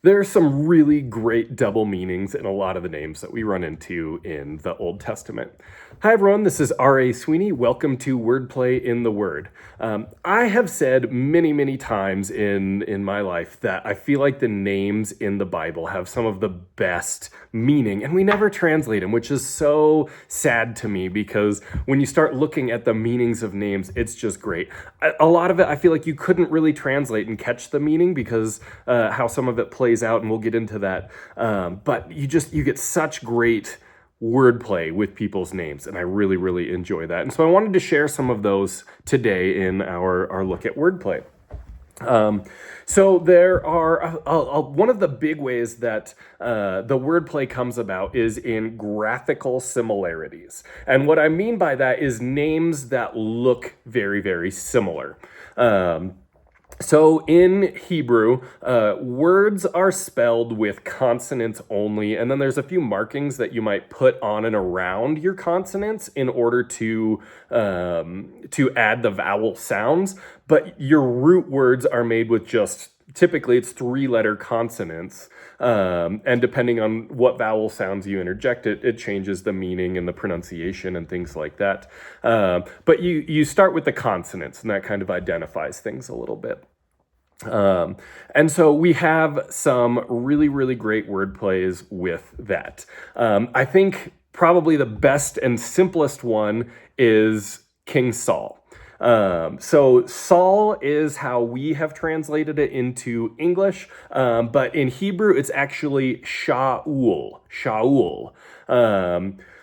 There are some really great double meanings in a lot of the names that we run into in the Old Testament. Hi everyone, this is R.A. Sweeney. Welcome to Wordplay in the Word. I have said many times in my life that I feel like the names in the Bible have some of the best meaning, and we never translate them, which is so sad to me because when you start looking at the meanings of names, it's just great. A lot of it, I feel like you couldn't really translate and catch the meaning because how some of it plays out, and we'll get into that. But you get such great wordplay with people's names, and I really enjoy that. And so I wanted to share some of those today in our look at wordplay. So there are one of the big ways that the wordplay comes about is in graphical similarities. And what I mean by that is names that look very similar. So in Hebrew, words are spelled with consonants only, and then there's a few markings that you might put on and around your consonants in order to add the vowel sounds. But your root words are made with typically it's 3-letter consonants, and depending on what vowel sounds you interject, it changes the meaning and the pronunciation and things like that. But you start with the consonants, and that kind of identifies things a little bit. And so we have some really great word plays with that. I think probably the best and simplest one is King Saul. So Saul is how we have translated it into English, but in Hebrew it's actually Shaul,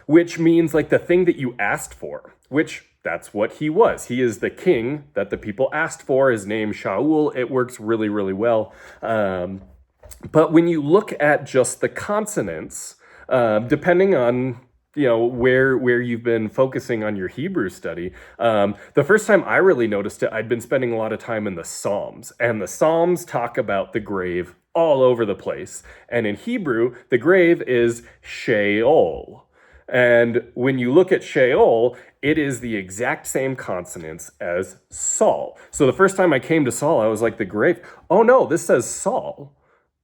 which means like the thing that you asked for, which that's what he was. He is the king that the people asked for. His name Shaul. It works really well. But when you look at just the consonants, depending on where you've been focusing on your Hebrew study. The first time I really noticed it, I'd been spending a lot of time in the Psalms, and the Psalms talk about the grave all over the place. And in Hebrew, the grave is Sheol. And when you look at Sheol, it is the exact same consonants as Saul. So the first time I came to Saul, I was like, the grave, oh no, this says Saul,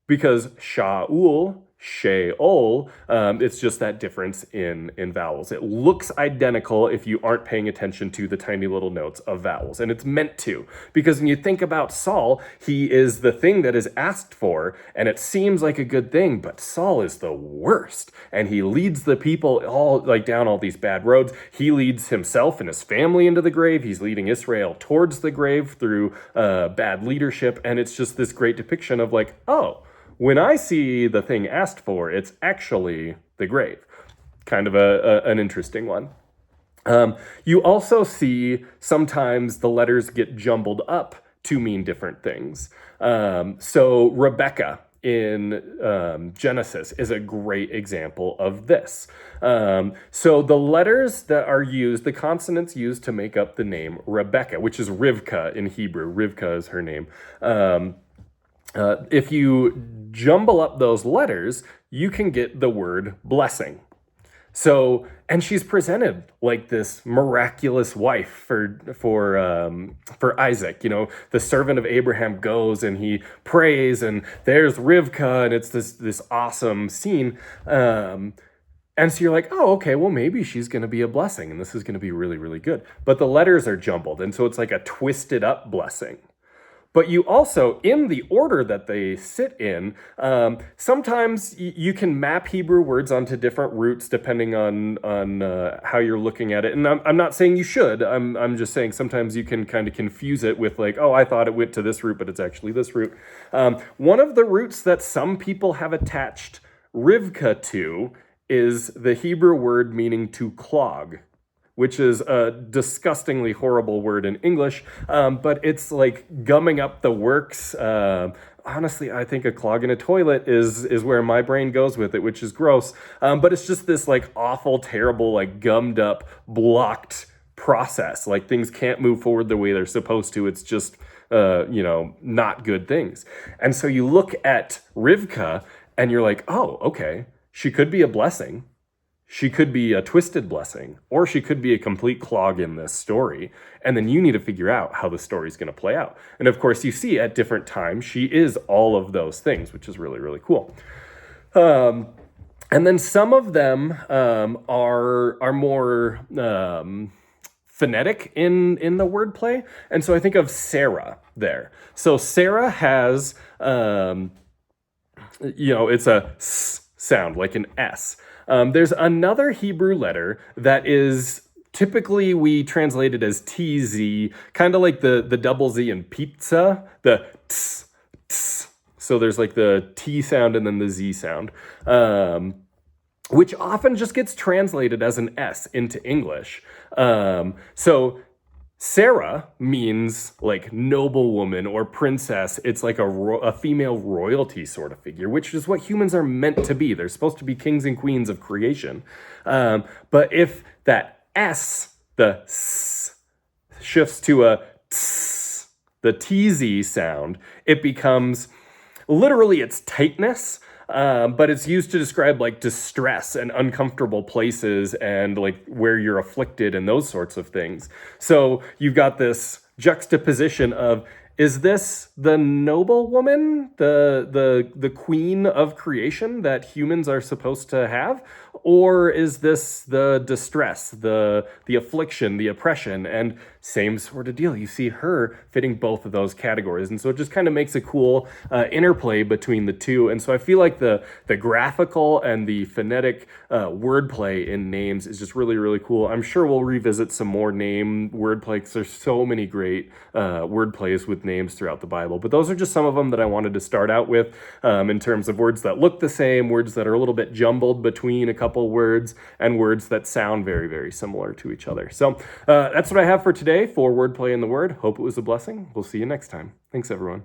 because Shaul, Sheol, it's just that difference in vowels. It looks identical if you aren't paying attention to the tiny little notes of vowels, and it's meant to, because when you think about Saul, he is the thing that is asked for, and it seems like a good thing, but Saul is the worst, and he leads the people all down all these bad roads. He leads himself and his family into the grave. He's leading Israel towards the grave through bad leadership, and it's just this great depiction of when I see the thing asked for, it's actually the grave. Kind of an interesting one. You also see sometimes the letters get jumbled up to mean different things. So Rebecca in Genesis is a great example of this. So the letters that are used, the consonants used to make up the name Rebecca, which is Rivka in Hebrew. Rivka is her name. If you jumble up those letters, you can get the word blessing. So, and she's presented like this miraculous wife for Isaac. The servant of Abraham goes and he prays, and there's Rivka, and it's this awesome scene. And so you're like, oh, okay, well, maybe she's going to be a blessing, and this is going to be really good. But the letters are jumbled, and so it's like a twisted up blessing. But you also, in the order that they sit in, sometimes you can map Hebrew words onto different roots depending on how you're looking at it. And I'm not saying you should. I'm just saying sometimes you can kind of confuse it with I thought it went to this root, but it's actually this root. One of the roots that some people have attached Rivka to is the Hebrew word meaning to clog, which is a disgustingly horrible word in English, but it's like gumming up the works. Honestly, I think a clog in a toilet is where my brain goes with it, which is gross. But it's just this awful, terrible, gummed up, blocked process. Things can't move forward the way they're supposed to. It's just, not good things. And so you look at Rivka and you're like, oh, okay, she could be a blessing. she could be a twisted blessing, or she could be a complete clog in this story. And then you need to figure out how the story's going to play out. And of course, you see at different times, she is all of those things, which is really, really cool. And then some of them are more phonetic in the wordplay. And so I think of Sarah there. So Sarah has, it's a S sound, like an S. There's another Hebrew letter that is typically we translate it as TZ, kind of like the double Z in pizza, the ts, ts. So there's like the T sound and then the Z sound, which often just gets translated as an S into English. So Sarah means like noblewoman or princess. It's like a female royalty sort of figure, which is what humans are meant to be. They're supposed to be kings and queens of creation. But if that S, the S, shifts to a Ts, the TZ sound, it becomes literally its tightness. But it's used to describe like distress and uncomfortable places and like where you're afflicted and those sorts of things. So you've got this juxtaposition of, is this the noble woman, the queen of creation that humans are supposed to have? Or is this the distress, the affliction, the oppression? And same sort of deal. You see her fitting both of those categories. And so it just kind of makes a cool interplay between the two. And so I feel like the graphical and the phonetic wordplay in names is just really, really cool. I'm sure we'll revisit some more name wordplay because there's so many great wordplays with names throughout the Bible. But those are just some of them that I wanted to start out with in terms of words that look the same, words that are a little bit jumbled between a couple words, and words that sound very, very similar to each other. So that's what I have for today for Wordplay in the Word. Hope it was a blessing. We'll see you next time. Thanks, everyone.